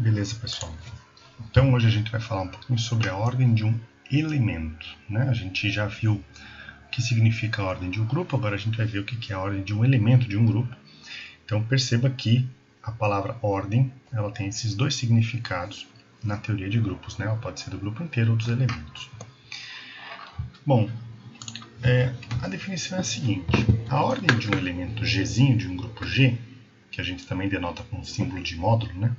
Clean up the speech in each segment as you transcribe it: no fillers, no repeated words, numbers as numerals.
Beleza, pessoal. Então hoje a gente vai falar um pouquinho sobre a ordem de um elemento, né? A gente já viu o que significa a ordem de um grupo, agora a gente vai ver o que é a ordem de um elemento de um grupo. Então perceba que a palavra ordem, ela tem esses dois significados na teoria de grupos, né? Ela pode ser do grupo inteiro ou dos elementos. Bom, a definição é a seguinte: a ordem de um elemento Gzinho de um grupo G, que a gente também denota com o símbolo de módulo, né?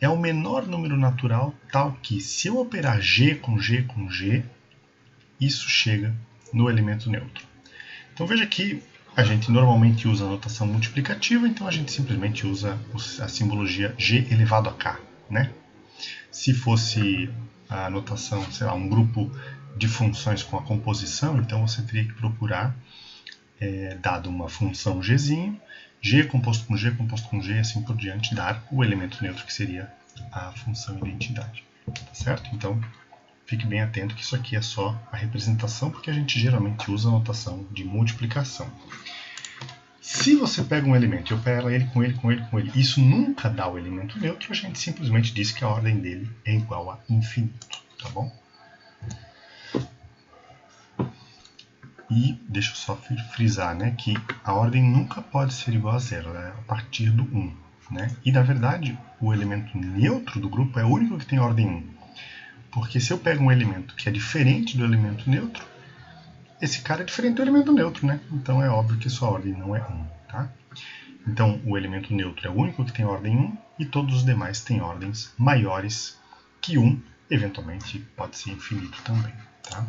É o menor número natural tal que, se eu operar G com G com G, isso chega no elemento neutro. Então veja que a gente normalmente usa a notação multiplicativa, então a gente simplesmente usa a simbologia G elevado a K, né? Se fosse a notação, sei lá, um grupo de funções com a composição, então você teria que procurar, dado uma função Gzinho, G composto com G composto com G, assim por diante, dar o elemento neutro, que seria a função identidade. Tá certo? Então, fique bem atento que isso aqui é só a representação, porque a gente geralmente usa a notação de multiplicação. Se você pega um elemento e opera ele com ele, com ele, com ele, isso nunca dá o elemento neutro, a gente simplesmente diz que a ordem dele é igual a infinito, tá bom? E deixa eu só frisar, né, que a ordem nunca pode ser igual a zero, é a partir do 1. Né? E na verdade, o elemento neutro do grupo é o único que tem ordem 1. Porque se eu pego um elemento que é diferente do elemento neutro, esse cara é diferente do elemento neutro, né? Então é óbvio que sua ordem não é 1. Tá? Então o elemento neutro é o único que tem ordem 1 e todos os demais têm ordens maiores que 1. Eventualmente pode ser infinito também. Tá?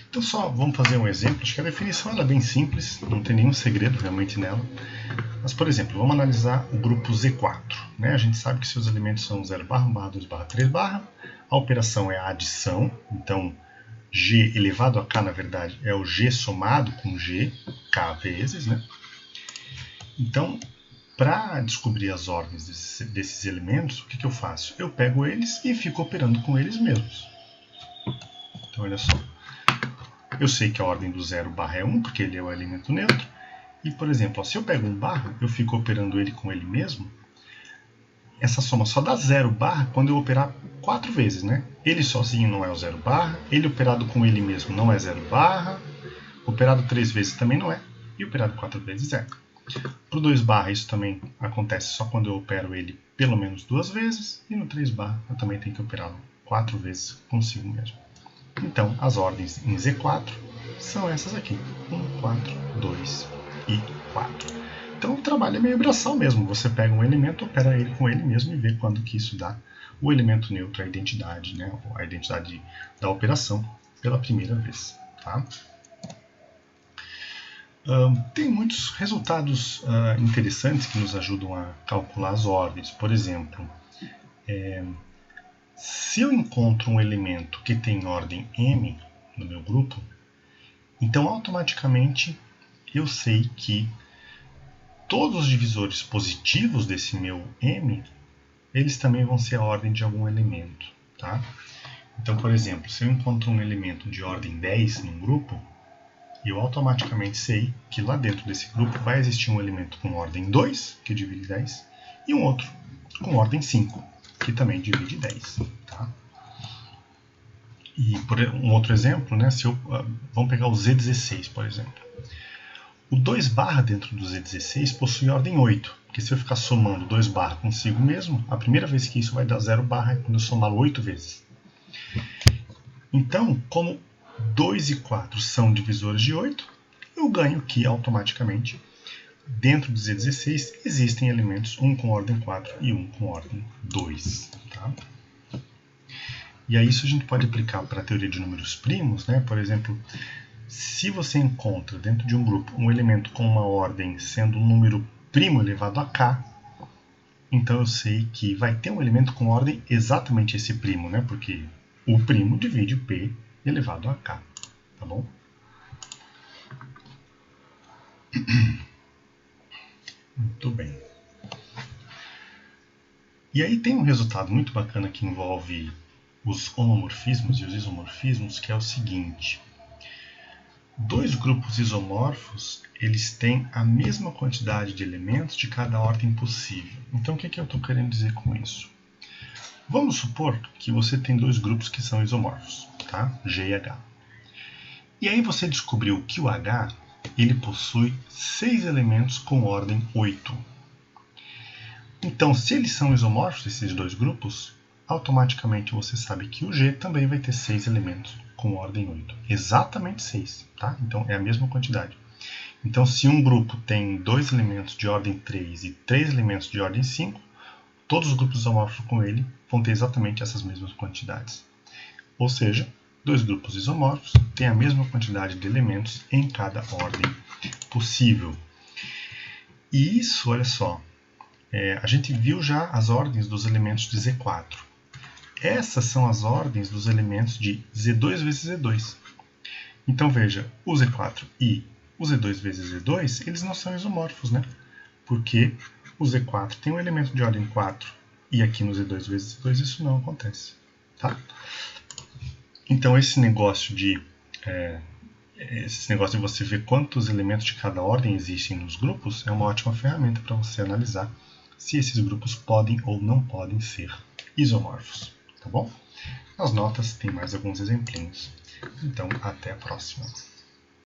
Então só vamos fazer um exemplo. Acho que a definição ela é bem simples, não tem nenhum segredo realmente nela. Mas, por exemplo, vamos analisar o grupo Z4. Né? A gente sabe que seus elementos são 0, 1, 2, 3, a operação é a adição, então G elevado a K, na verdade, é o G somado com G, K vezes. Né? Então, para descobrir as ordens desses elementos, o que eu faço? Eu pego eles e fico operando com eles mesmos. Então, olha só. Eu sei que a ordem do 0 barra é 1, porque ele é o elemento neutro. E, por exemplo, se eu pego um barra, eu fico operando ele com ele mesmo. Essa soma só dá 0 barra quando eu operar 4 vezes, né? Ele sozinho não é o 0 barra, ele operado com ele mesmo não é 0 barra, operado 3 vezes também não é, e operado 4 vezes é. Para o 2 barra isso também acontece só quando eu opero ele pelo menos 2 vezes, e no 3 barra eu também tenho que operá-lo 4 vezes consigo mesmo. Então, as ordens em Z4 são essas aqui, 1, 4, 2 e 4. Então, o trabalho é meio braçal mesmo. Você pega um elemento, opera ele com ele mesmo e vê quando que isso dá o elemento neutro, a identidade, né? A identidade da operação pela primeira vez. Tá? Tem muitos resultados interessantes que nos ajudam a calcular as ordens. Por exemplo, se eu encontro um elemento que tem ordem m no meu grupo, então automaticamente eu sei que todos os divisores positivos desse meu m, eles também vão ser a ordem de algum elemento. Tá? Então, por exemplo, se eu encontro um elemento de ordem 10 num grupo, eu automaticamente sei que lá dentro desse grupo vai existir um elemento com ordem 2, que divide 10, e um outro com ordem 5, que também divide 10. Tá? E por um outro exemplo, né, vamos pegar o Z16, por exemplo. O 2 barra dentro do Z16 possui ordem 8, porque se eu ficar somando 2 barra consigo mesmo, a primeira vez que isso vai dar 0 barra é quando eu somar 8 vezes. Então, como 2 e 4 são divisores de 8, eu ganho que automaticamente dentro do Z16 existem elementos, um com ordem 4 e um com ordem 2. Tá? E aí isso a gente pode aplicar para a teoria de números primos, né? Por exemplo, se você encontra dentro de um grupo um elemento com uma ordem sendo um número primo elevado a k, então eu sei que vai ter um elemento com ordem exatamente esse primo, né? Porque o primo divide o p elevado a k, tá bom? Muito bem. E aí tem um resultado muito bacana que envolve os homomorfismos e os isomorfismos, que é o seguinte. Dois grupos isomorfos, eles têm a mesma quantidade de elementos de cada ordem possível. Então, o que eu estou querendo dizer com isso? Vamos supor que você tem dois grupos que são isomorfos, tá? G e H. E aí você descobriu que o H ele possui 6 elementos com ordem 8. Então, se eles são isomorfos, esses dois grupos, automaticamente você sabe que o G também vai ter 6 elementos com ordem 8. Exatamente 6, tá? Então, é a mesma quantidade. Então, se um grupo tem 2 elementos de ordem 3 e 3 elementos de ordem 5, todos os grupos isomorfos com ele vão ter exatamente essas mesmas quantidades. Ou seja, dois grupos isomorfos têm a mesma quantidade de elementos em cada ordem possível. E isso, olha só, a gente viu já as ordens dos elementos de Z4. Essas são as ordens dos elementos de Z2 vezes Z2. Então veja, o Z4 e o Z2 vezes Z2, eles não são isomorfos, né? Porque o Z4 tem um elemento de ordem 4 e aqui no Z2 vezes Z2 isso não acontece. Tá? Então esse negócio de você ver quantos elementos de cada ordem existem nos grupos é uma ótima ferramenta para você analisar se esses grupos podem ou não podem ser isomorfos. Tá bom? Nas notas tem mais alguns exemplinhos. Então, até a próxima.